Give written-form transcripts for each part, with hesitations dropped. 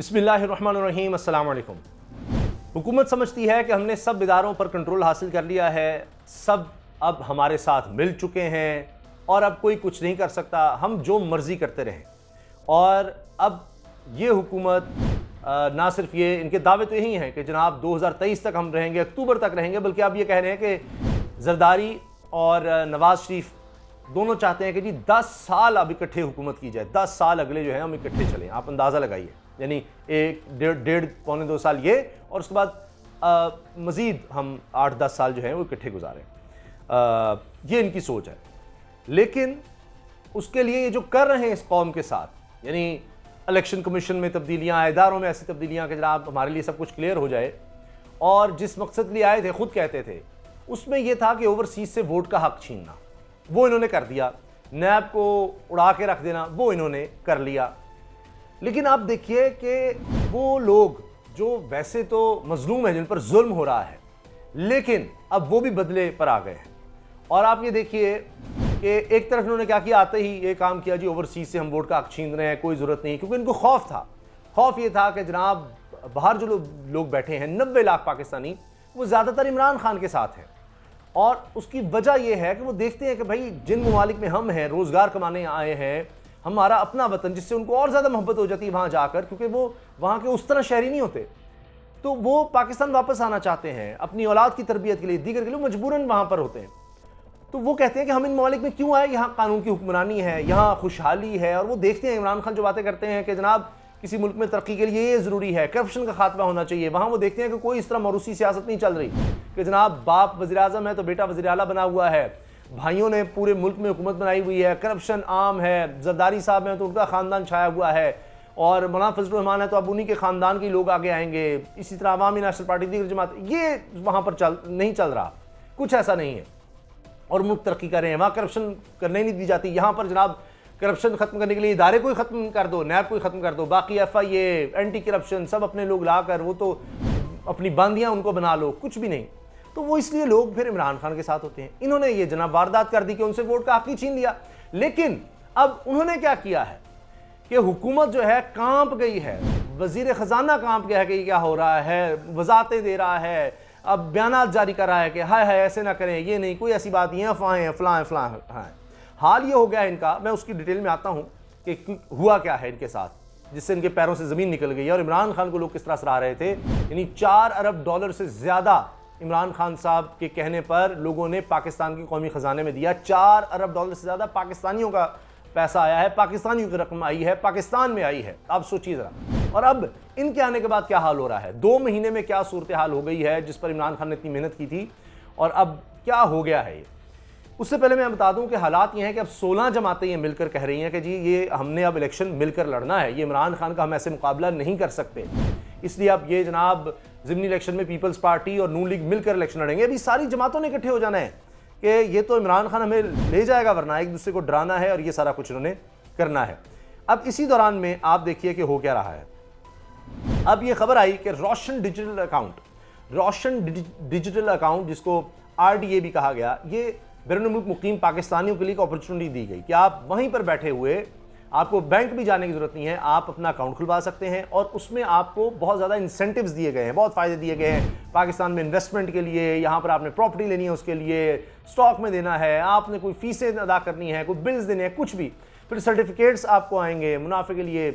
बिस्मिल्लाहिर्रहमानिर्रहीम, अस्सलाम वालेकुम। हुकूमत समझती है कि हमने सब इदारों पर कंट्रोल हासिल कर लिया है, सब अब हमारे साथ मिल चुके हैं और अब कोई कुछ नहीं कर सकता, हम जो मर्ज़ी करते रहें। और अब ये हुकूमत ना सिर्फ ये, इनके दावे तो यही हैं कि जनाब 2023 तक हम रहेंगे, अक्टूबर तक रहेंगे, बल्कि अब ये कह रहे हैं कि जरदारी और नवाज शरीफ दोनों चाहते हैं कि जी 10 साल अब इकट्ठे हुकूमत की जाए, 10 साल अगले जो है हम इकट्ठे चलें। आप अंदाज़ा लगाइए, यानी एक डेढ़ पौने 2 साल ये, और उसके बाद मज़ीद हम 8-10 साल जो हैं वो इकट्ठे गुजारें। ये इनकी सोच है। लेकिन उसके लिए ये जो कर रहे हैं इस कौम के साथ, यानी इलेक्शन कमीशन में तब्दीलियाँ, इदारों में ऐसी तब्दीलियाँ कि जनाब हमारे लिए सब कुछ क्लियर हो जाए, और जिस मकसद के लिए आए थे, खुद कहते थे, उसमें यह था कि ओवरसीज से वोट का हक छीनना, वो इन्होंने कर दिया। नैब को उड़ा के रख देना, वो इन्होंने कर लिया। लेकिन आप देखिए कि वो लोग जो वैसे तो मजलूम है, जिन पर जुल्म हो रहा है, लेकिन अब वो भी बदले पर आ गए हैं। और आप ये देखिए कि एक तरफ इन्होंने क्या किया, आते ही ये काम किया जी ओवरसीज से हम वोट का हक छीन रहे हैं, कोई ज़रूरत नहीं, क्योंकि इनको खौफ था। खौफ ये था कि जनाब बाहर जो लोग बैठे हैं 90 लाख पाकिस्तानी, वो ज़्यादातर इमरान खान के साथ हैं। और उसकी वजह यह है कि वो देखते हैं कि भाई जिन ममालिक में हम हैं, रोज़गार कमाने आए हैं, हमारा अपना वतन, जिससे उनको और ज़्यादा मोहब्बत हो जाती है वहाँ जाकर, क्योंकि वो वहाँ के उस तरह शहरी नहीं होते, तो वो पाकिस्तान वापस आना चाहते हैं अपनी औलाद की तरबियत के लिए, दीगर के लिए मजबूरन वहाँ पर होते हैं। तो वो कहते हैं कि हम इन ममालिक में क्यों आए, यहाँ कानून की हुक्मरानी है, यहाँ खुशहाली है। और वो देखते हैं इमरान खान जो बातें करते हैं कि जनाब किसी मुल्क में तरक्की के लिए ये ज़रूरी है, करप्शन का खात्मा होना चाहिए, वहाँ वो देखते हैं कि कोई इस तरह मरूसी सियासत नहीं चल रही कि जनाब बाप वज़ीर-ए-आज़म है तो बेटा वज़ीर-ए-आला बना हुआ है, भाइयों ने पूरे मुल्क में हुकूमत बनाई हुई है, करप्शन आम है, जरदारी साहब हैं तो उनका ख़ानदान छाया हुआ है, और मौलाना फजलुर रहमान है तो अब उन्हीं के ख़ानदान के लोग आगे आएंगे। इसी तरह अवामी नेशनल पार्टी, दीगर जमात, ये वहाँ पर नहीं चल रहा, कुछ ऐसा नहीं है, और मुल्क तरक्की कर रहे हैं। वहाँ करप्शन करने नहीं दी जाती, यहाँ पर जनाब करप्शन खत्म करने के लिए इदारे को ही खत्म कर दो, नैब को ही खत्म कर दो, बाकी FIA, एंटी करप्शन सब अपने लोग लाकर वो तो अपनी बांदियाँ उनको बना लो, कुछ भी नहीं। तो वो इसलिए लोग फिर इमरान खान के साथ होते हैं। इन्होंने ये जनाब वारदात कर दी कि उनसे वोट का हक ही छीन लिया। लेकिन अब उन्होंने क्या किया है कि हुकूमत जो है कांप गई है, वजीर खजाना कांप गया है कि क्या हो रहा है, वजातें दे रहा है, अब बयानात जारी कर रहा है कि हाय हाय ऐसे ना करें, ये नहीं, कोई ऐसी बात नहीं है, अफवाहें हैं, फलां फलां है। हाल ये हो गया है इनका, मैं उसकी डिटेल में आता हूँ कि हुआ क्या है इनके साथ, जिससे इनके पैरों से ज़मीन निकल गई है। और इमरान खान को लोग किस तरह सराह रहे थे, यानी $4 अरब से ज़्यादा इमरान खान साहब के कहने पर लोगों ने पाकिस्तान के कौमी ख़जाने में दिया। $4 अरब से ज़्यादा पाकिस्तानियों का पैसा आया है, पाकिस्तानियों की रकम आई है, पाकिस्तान में आई है। आप सोचिए ज़रा। और अब इनके आने के बाद क्या हाल हो रहा है, 2 महीने में क्या सूरत हाल हो गई है, जिस पर इमरान खान ने इतनी मेहनत की थी, और अब क्या हो गया है। उससे पहले मैं बता दूं कि हालात ये हैं कि अब 16 जमातें ये मिलकर कह रही हैं कि जी ये हमने अब इलेक्शन मिलकर लड़ना है, ये इमरान खान का हम ऐसे मुकाबला नहीं कर सकते, इसलिए अब ये जनाब ज़िमनी इलेक्शन में पीपल्स पार्टी और नून लीग मिलकर इलेक्शन लड़ेंगे। अभी सारी जमातों ने इकट्ठे हो जाना है कि ये तो इमरान खान हमें ले जाएगा, वरना एक दूसरे को डराना है, और ये सारा कुछ इन्होंने करना है। अब इसी दौरान में आप देखिए कि हो क्या रहा है। अब ये खबर आई कि रोशन डिजिटल अकाउंट, जिसको RDA भी कहा गया, ये बैरून मुल्क मुकीम पाकिस्तानियों के लिए एक अपॉर्चुनिटी दी गई कि आप वहीं पर बैठे हुए, आपको बैंक भी जाने की ज़रूरत नहीं है, आप अपना अकाउंट खुलवा सकते हैं, और उसमें आपको बहुत ज़्यादा इंसेंटिव्स दिए गए हैं, बहुत फ़ायदे दिए गए हैं पाकिस्तान में इन्वेस्टमेंट के लिए। यहाँ पर आपने प्रॉपर्टी लेनी है, उसके लिए स्टॉक में देना है, आपने कोई फ़ीसें अदा करनी है, कोई बिल्स देने हैं, कुछ भी, फिर सर्टिफिकेट्स आपको आएंगे मुनाफे के लिए।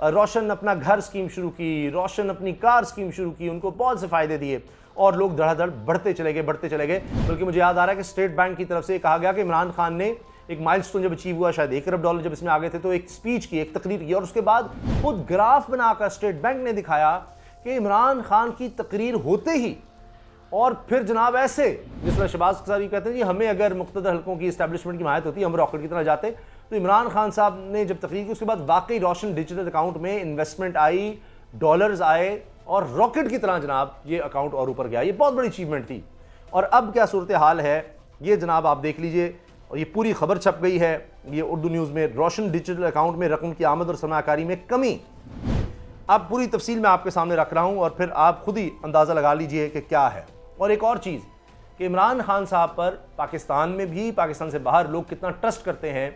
रोशन अपना घर स्कीम शुरू की, रोशन अपनी कार स्कीम शुरू की, उनको बहुत से फ़ायदे दिए, और लोग धड़ाधड़ बढ़ते चले गए। बल्कि मुझे याद आ रहा है कि स्टेट बैंक की तरफ से कहा गया कि इमरान खान ने एक माइलस्टोन जब अचीव हुआ, शायद $1 अरब जब इसमें आ गए थे, तो एक स्पीच की, एक तकरीर की, और उसके बाद खुद ग्राफ बनाकर स्टेट बैंक ने दिखाया कि इमरान खान की तकरीर होते ही, और फिर जनाब ऐसे, जिस तरह शहबाज साहब कहते हैं जी हमें अगर मुख्तदर हल्कों की इस्टेब्लिशमेंट की हिमायत होती, हम रॉकेट की तरह जाते, तो इमरान खान साहब ने जब तकरीर की, उसके बाद वाकई रोशन डिजिटल अकाउंट में इन्वेस्टमेंट आई, डॉलर्स आए, और रॉकेट की तरह जनाब ये अकाउंट और ऊपर गया। ये बहुत बड़ी अचीवमेंट थी। और अब क्या सूरत हाल है ये जनाब आप देख लीजिए, और ये पूरी खबर छप गई है ये उर्दू न्यूज़ में, रोशन डिजिटल अकाउंट में रकम की आमद और सरमाकारी में कमी। अब पूरी तफसील मैं आपके सामने रख रहा हूँ, और फिर आप खुद ही अंदाज़ा लगा लीजिए कि क्या है। और एक और चीज़ कि इमरान खान साहब पर पाकिस्तान में भी, पाकिस्तान से बाहर लोग कितना ट्रस्ट करते हैं,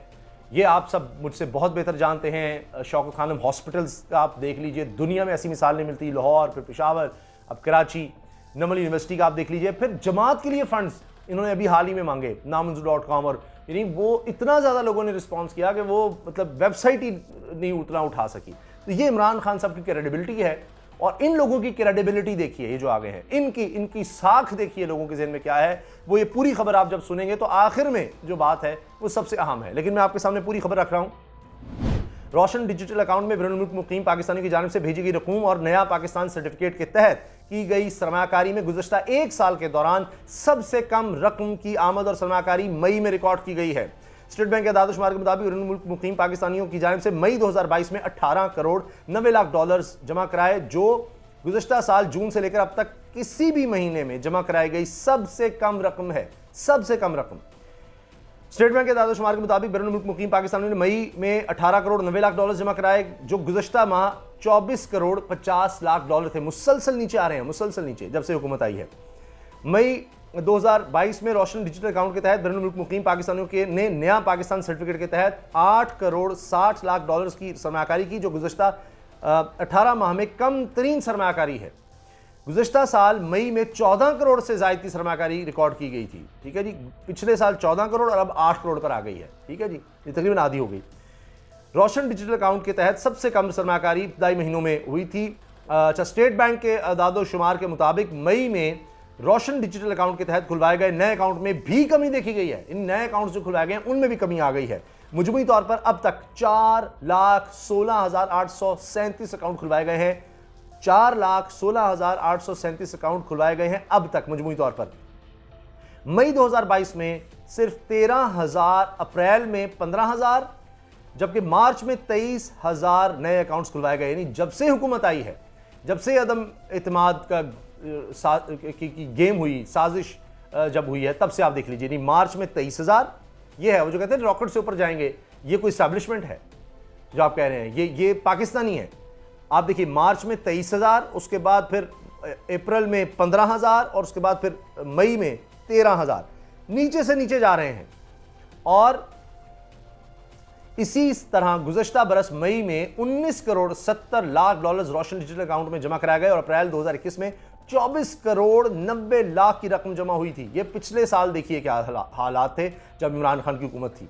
ये आप सब मुझसे बहुत बेहतर जानते हैं। शौकत खानम हॉस्पिटल्स का आप देख लीजिए, दुनिया में ऐसी मिसाल नहीं मिलती। लाहौर, फिर पेशावर, अब कराची, नमल यूनिवर्सिटी का आप देख लीजिए। फिर जमात के लिए फंड्स इन्होंने अभी हाल ही में मांगे नामंजूर.com, और यानी वो इतना ज़्यादा लोगों ने रिस्पॉन्स किया कि वो मतलब वेबसाइट ही नहीं उतना उठा सकी। तो ये इमरान खान साहब की क्रेडिबिलिटी है। और इन लोगों की क्रेडिबिलिटी देखिए, ये जो आगे हैं, इनकी साख देखिए लोगों के ज़हन में क्या है। वो ये पूरी खबर आप जब सुनेंगे तो आखिर में जो बात है वो सबसे अहम है, लेकिन मैं आपके सामने पूरी खबर रख रहा हूँ। रोशन डिजिटल अकाउंट में बैरून मुल्क मुकीम पाकिस्तानी की जानिब से भेजी गई रकूम और नया पाकिस्तान सर्टिफिकेट के तहत की गई सरमाकारी में गुज़श्ता एक साल के दौरान सबसे कम रकम की आमद और सरमाकारी मई में रिकॉर्ड की गई है। स्टेट बैंक के आदाद-ओ-शुमार के मुताबिक बैरून मुल्क मुकीम पाकिस्तानियों की जानिब से मई 2022 में 18 करोड़ 90 लाख डॉलर्स जमा कराए, जो गुज़श्ता साल जून से लेकर अब तक किसी भी महीने में जमा कराई गई सबसे कम रकम है, सबसे कम रकम। स्टेट बैंक के आदाद-ओ-शुमार के मुताबिक बैरून मुल्क मुकीम पाकिस्तानियों ने मई में 18 करोड़ 90 लाख डॉलर जमा कराए, जो गुज़श्ता माह 24 करोड़ 50 लाख डॉलर थे। मुसलसल नीचे आ रहे हैं, मुसलसल नीचे जब से हुकूमत आई है। मई 2022 में रोशन डिजिटल अकाउंट के तहत बैरून मुल्क मुकीम पाकिस्तानियों के ने नया पाकिस्तान सर्टिफिकेट के तहत 8 करोड़ 60 लाख डॉलर की सरमाकारी की, जो गुज़श्ता 18 माह में कम तरीन सरमाकारी है। गुज़श्ता साल मई में 14 करोड़ से ज़ायद की सरमाकारी रिकॉर्ड की गई थी। ठीक है जी, पिछले साल 14 करोड़ और अब 8 करोड़ पर आ गई है। ठीक है जी, ये तकरीबन आधी हो गई। रोशन डिजिटल अकाउंट के तहत सबसे कम सरमाकारी इब्तदाई महीनों में हुई थी। अच्छा, स्टेट बैंक के आदाद-ओ-शुमार के मुताबिक मई में रोशन डिजिटल अकाउंट के तहत खुलवाए गए नए अकाउंट में भी कमी देखी गई है। इन नए अकाउंट जो खुलवाए गए हैं उनमें भी कमी आ गई है। मुजमूई तौर पर अब तक 4,16,837 अकाउंट खुलवाए गए हैं। 4,16,837 अकाउंट खुलवाए गए हैं अब तक मुजमूई तौर पर। मई 2022 में सिर्फ 13,000, अप्रैल में 15,000, जबकि मार्च में 23,000 नए अकाउंट्स खुलवाए गए। यानी जब से हुकूमत आई है, जब से अदम इत्मीनान का की गेम हुई, साजिश जब हुई है, तब से आप देख लीजिए। नहीं, मार्च में 23,000, ये है वो जो कहते हैं रॉकेट से ऊपर जाएंगे, ये कोई एस्टैब्लिशमेंट है जो आप कह रहे हैं, ये पाकिस्तानी है। आप देखिए, मार्च में 23,000, उसके बाद फिर अप्रैल में 15,000 और उसके बाद फिर मई में 13,000, नीचे से नीचे जा रहे हैं। और इसी तरह गुज़श्ता बरस मई में 19 करोड़ 70 लाख डॉलर्स रोशन डिजिटल अकाउंट में जमा कराए गए और अप्रैल 2021 में 24 करोड़ 90 लाख की रकम जमा हुई थी। ये पिछले साल देखिए क्या हालात थे जब इमरान खान की हुकूमत थी।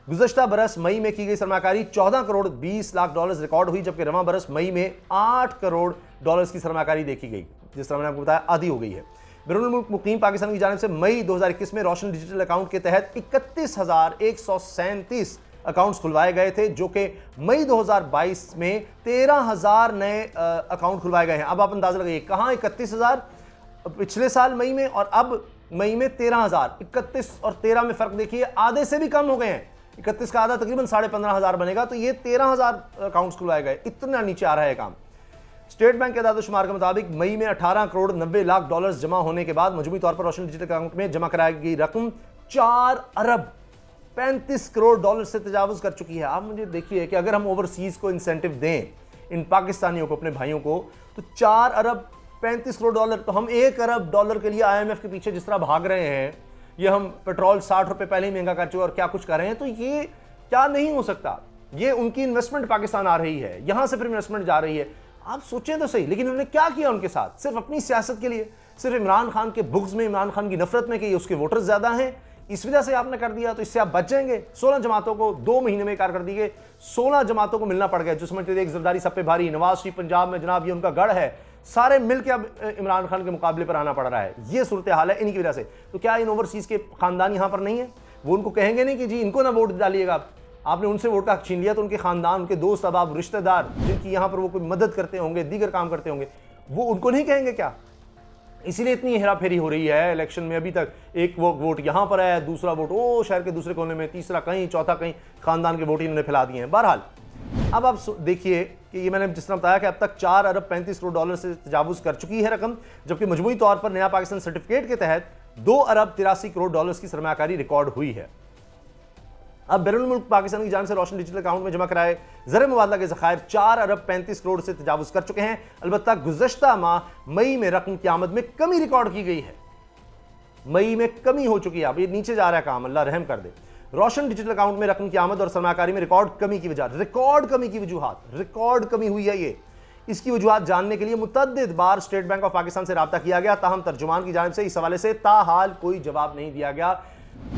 गुज़श्ता बरस मई में की गई सरमाकारी 14 करोड़ 20 लाख डॉलर्स रिकॉर्ड हुई, जबकि रवां बरस मई में 8 करोड़ डॉलर्स की सरमाकारी देखी गई, जिस तरह मैंने आपको बताया आधी हो गई है। बैरून मुल्क मुकीम पाकिस्तान की जानिब से मई 2021 में रोशन डिजिटल अकाउंट के तहत 31,137 अकाउंट्स खुलवाए गए थे, जो कि मई 2022 में 13,000 नए अकाउंट खुलवाए गए हैं। अब आप अंदाजा लगाइए, कहाँ 31,000 पिछले साल मई में और अब मई में 13,000। 31 और 13 में फर्क देखिए, आधे से भी कम हो गए हैं। 31 का आधा तकरीबन 15,500 बनेगा, तो ये 13,000 अकाउंट्स खुलवाए गए। इतना नीचे आ रहा है काम। स्टेट बैंक के आदाद-ओ-शुमार के मुताबिक मई में 18 करोड़ 90 लाख डॉलर्स जमा होने के बाद मजमूई तौर पर रोशन डिजिटल अकाउंट में जमा कराई गई रकम 4 अरब 35 करोड़ डॉलर से तजावुज कर चुकी है। आप मुझे देखिए कि अगर हम ओवरसीज को इंसेंटिव दें, इन पाकिस्तानियों को, अपने भाइयों को, तो 4 अरब 35 करोड़ डॉलर, तो हम 1 अरब डॉलर के लिए IMF के पीछे जिस तरह भाग रहे हैं, ये हम पेट्रोल 60 रुपए पहले ही महंगा कर चुके और क्या कुछ कर रहे हैं, तो ये क्या नहीं हो सकता। ये उनकी इन्वेस्टमेंट पाकिस्तान आ रही है, यहां से फिर इन्वेस्टमेंट जा रही है। आप सोचें तो सही, लेकिन उन्होंने क्या किया उनके साथ? सिर्फ अपनी सियासत के लिए, सिर्फ इमरान खान के बुग्ज में, इमरान खान की नफरत में कि उसके वोटर्स ज्यादा हैं, इस वजह से आपने कर दिया, तो इससे आप बच जाएंगे। 16 जमातों को 2 महीने में कारकर्दगी के 16 जमातों को मिलना पड़ गया, जो समझते थे एक जरदारी सब पे भारी, नवाज शरीफ पंजाब में जनाब ये उनका गढ़ है, सारे मिलकर अब इमरान खान के मुकाबले पर आना पड़ रहा है। ये सूरत हाल है इन्हीं की वजह से। तो क्या इन ओवरसीज के खानदान यहां पर नहीं है? वो उनको कहेंगे नहीं कि जी इनको ना वोट डालिएगा, आपने उनसे वोट का हक छीन लिया, तो उनके खानदान, उनके दोस्त, अहबाब, रिश्तेदार जिनकी यहां पर वो कोई मदद करते होंगे, दीगर काम करते होंगे, वो उनको नहीं कहेंगे क्या? इसीलिए इतनी हेरा फेरी हो रही है इलेक्शन में। अभी तक एक वोट यहां पर है, दूसरा वोट ओ शहर के दूसरे कोने में, तीसरा कहीं, चौथा कहीं, खानदान के वोट इन्होंने फैला दिए हैं। बहरहाल अब आप देखिए कि ये मैंने जिस तरह बताया कि अब तक 4 अरब 35 करोड़ डॉलर से तजावुज कर चुकी है रकम, जबकि मजमूई तौर पर नया पाकिस्तान सर्टिफिकेट के तहत 2 अरब 83 करोड़ डॉलर की सरमाकारी रिकॉर्ड हुई है। अब बैरून मुल्क पाकिस्तान की जानिब से रोशन डिजिटल अकाउंट में जमा कराए ज़र मुबादला के ज़खायर 4 अरब 35 करोड़ से तजावुज कर चुके हैं। अलबत्ता गुज़श्ता माह मई में रकम की आमद में कमी रिकॉर्ड की गई है। मई में कमी हो चुकी है, अब ये नीचे जा रहा है काम, अल्लाह रहम कर दे। रोशन डिजिटल अकाउंट में रकम की आमद और सरमाकारी में रिकॉर्ड कमी की वजह, रिकॉर्ड कमी की वजूहात, रिकॉर्ड कमी हुई है ये, इसकी वजूहात जानने के लिए मुतअद्दिद बार स्टेट बैंक ऑफ पाकिस्तान से राब्ता किया गया, ताहम तर्जुमान की जानिब से इस हवाले से ताहाल कोई जवाब नहीं दिया गया।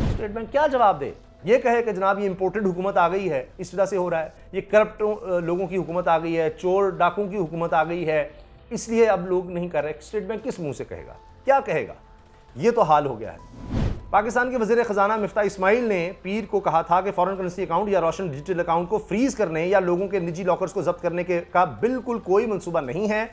स्टेट बैंक क्या जवाब दे? ये कहे कि जनाब ये इंपोर्टेड हुकूमत आ गई है, इस वजह से हो रहा है, ये करप्ट लोगों की हुकूमत आ गई है, चोर डाकुओं की हुकूमत आ गई है, इसलिए अब लोग नहीं कर रहे। स्टेट बैंक किस मुंह से कहेगा, क्या कहेगा? ये तो हाल हो गया है। पाकिस्तान के वज़ीर ख़जाना मिफ्ता इस्माइल ने पीर को कहा था कि फॉरेन करेंसी अकाउंट या रोशन डिजिटल अकाउंट को फ्रीज करने या लोगों के निजी लॉकर्स को जब्त करने का बिल्कुल कोई मंसूबा नहीं है।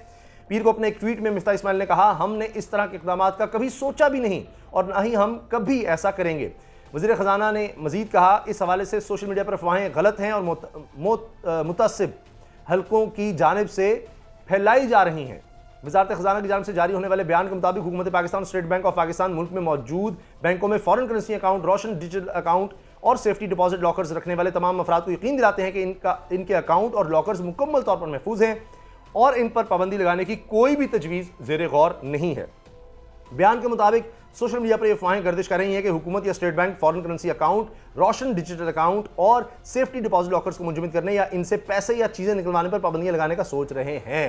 पीर को अपने एक ट्वीट में मिफ्ता इस्माइल ने कहा, हमने इस तरह के इक़दाम का कभी सोचा भी नहीं और ना ही हम कभी ऐसा करेंगे। वज़ीर ख़जाना ने मज़ीद कहा, इस हवाले से सोशल मीडिया पर अफवाहें गलत हैं और मुतअस्सिब हलकों की जानिब से फैलाई जा रही हैं। वज़ारत ख़जाना की जानिब से जारी होने वाले बयान के मुताबिक हुकूमत Pakistan, state bank of Pakistan मुल्क में मौजूद बैंकों में foreign currency account, Roshan digital account और सेफ्टी डिपॉजिट लॉकर्स रखने वाले तमाम अफराद को यकीन दिलाते हैं कि इनके अकाउंट और लॉकर्स मुकम्मल तौर पर महफूज हैं और इन पर पाबंदी लगाने की कोई भी तजवीज़ ज़ेरे गौर नहीं है। बयान के मुताबिक सोशल मीडिया पर यह अफवाहें गर्दिश कर रही हैं कि हुकूमत या state bank foreign currency account, Roshan digital account और सेफ्टी डिपॉजिट लॉकर्स को मुंजमद करने या इनसे पैसे या चीज़ें निकलवाने पर पाबंदियां लगाने का सोच रहे हैं,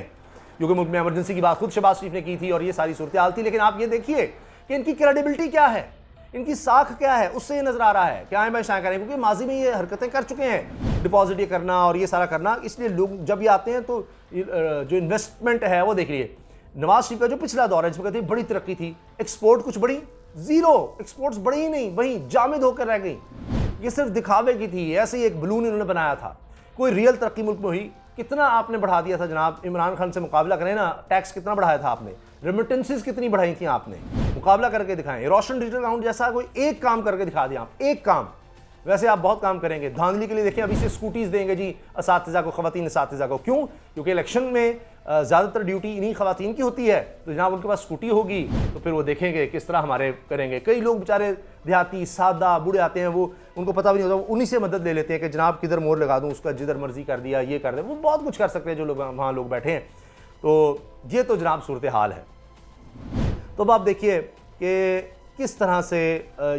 क्योंकि मुल्क में इमरजेंसी की बात खुद शहबाज शरीफ ने की थी और ये सारी सूरत हाल थी। लेकिन आप ये देखिए कि इनकी क्रेडिबिलिटी क्या है, इनकी साख क्या है, उससे ये नजर आ रहा है कि आए मैं शायद करें, क्योंकि माजी में ये हरकतें कर चुके हैं, डिपॉजिट ये करना और ये सारा करना। इसलिए लोग जब ये आते हैं तो जो इन्वेस्टमेंट है वो देख लिए। नवाज शरीफ का जो पिछला दौर है, जिसमें कहते हैं बड़ी तरक्की थी, एक्सपोर्ट कुछ बड़ी, जीरो एक्सपोर्ट्स बड़ी ही नहीं, वहीं जामिद होकर रह गई। ये सिर्फ दिखावे की थी, ऐसे ही एक बलून इन्होंने बनाया था। कोई रियल तरक्की मुल्क में हुई? कितना आपने बढ़ा दिया था जनाब, इमरान खान से मुकाबला करें ना, टैक्स कितना बढ़ाया था आपने, रेमिटेंसेस कितनी बढ़ाई थी आपने, मुकाबला करके दिखाएं। रोशन डिजिटल अकाउंट जैसा कोई एक काम करके दिखा दिया आप, एक काम। वैसे आप बहुत काम करेंगे, धांधली के लिए देखें, अभी से स्कूटीज देंगे जी असातिज़ा को, ख़वातीन असातिज़ा को। क्यों? क्योंकि इलेक्शन में ज़्यादातर ड्यूटी इन्हीं ख़वातीन की होती है, तो जनाब उनके पास स्कूटी होगी तो फिर वो देखेंगे किस तरह हमारे करेंगे। कई लोग बेचारे देहाती सादा बूढ़े आते हैं, वो उनको पता भी नहीं होता, उन्हीं से मदद ले लेते हैं कि जनाब किधर मोर लगा दूँ, उसका जिधर मर्जी कर दिया, ये कर दे। वो बहुत कुछ कर सकते हैं जो लोग वहाँ लोग बैठे हैं। तो ये तो जनाब सूरत हाल है। तो अब आप देखिए कि किस तरह से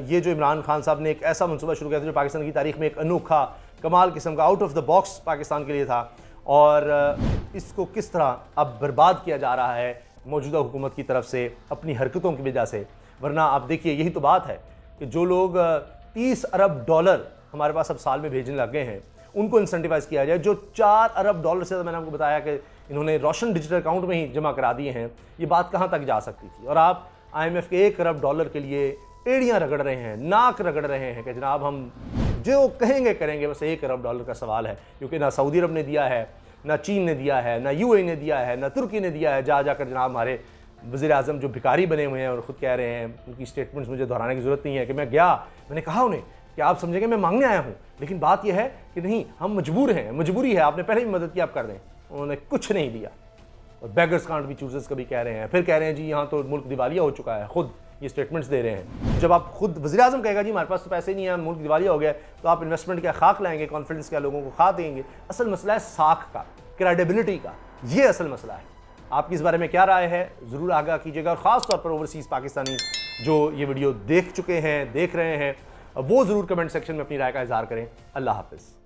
ये जो इमरान खान साहब ने एक ऐसा मनसूबा शुरू किया था जो पाकिस्तान की तारीख में एक अनोखा कमाल किस्म का out of the box Pakistan के लिए था, और इसको किस तरह अब बर्बाद किया जा रहा है मौजूदा हुकूमत की तरफ से अपनी हरकतों की वजह से। वरना आप देखिए, यही तो बात है कि जो लोग 30 अरब डॉलर हमारे पास अब साल में भेजने लग गए हैं, उनको इंसेंटिवाइज किया जाए। जो 4 अरब डॉलर से मैंने आपको बताया कि इन्होंने रोशन डिजिटल अकाउंट में ही जमा करा दिए हैं, ये बात कहाँ तक जा सकती थी? और आप IMF के 1 अरब डॉलर के लिए एड़ियाँ रगड़ रहे हैं, नाक रगड़ रहे हैं कि जनाब हम जो कहेंगे करेंगे। बस 1 अरब डॉलर का सवाल है, क्योंकि ना सऊदी अरब ने दिया है, ना चीन ने दिया है, ना UAE ने दिया है, ना तुर्की ने दिया है। जा जाकर जनाब हमारे वज़ीर आज़म जो भिखारी बने हुए हैं और ख़ुद कह रहे हैं, उनकी स्टेटमेंट्स मुझे दोहराने की ज़रूरत नहीं है कि मैं गया, मैंने कहा उन्हें कि आप समझेंगे मैं मांगने आया हूँ, लेकिन बात यह है कि नहीं, हम मजबूर हैं, मजबूरी है, आपने पहले भी मदद की, आप कर दें। उन्होंने कुछ नहीं दिया। और बेगर्स कांट बी चूजर्स कभी कह रहे हैं, फिर कह रहे हैं जी यहाँ तो मुल्क दिवालिया हो चुका है, खुद ये स्टेटमेंट्स दे रहे हैं। जब आप खुद वज़ीर आज़म कहेगा जी हमारे पास तो पैसे नहीं है, मुल्क दिवालिया हो गया, तो आप इन्वेस्टमेंट क्या खाक लाएंगे, कॉन्फिडेंस क्या लोगों को खा देंगे? असल मसला है साख का, क्रेडिबिलिटी का, ये असल मसला है। आपकी इस बारे में क्या राय है, ज़रूर आगाह कीजिएगा। और ख़ास तौर पर ओवरसीज़ पाकिस्तानी जो ये वीडियो देख चुके हैं, देख रहे हैं, वो ज़रूर कमेंट सेक्शन में अपनी राय का इज़हार करें। अल्लाह हाफ़िज़।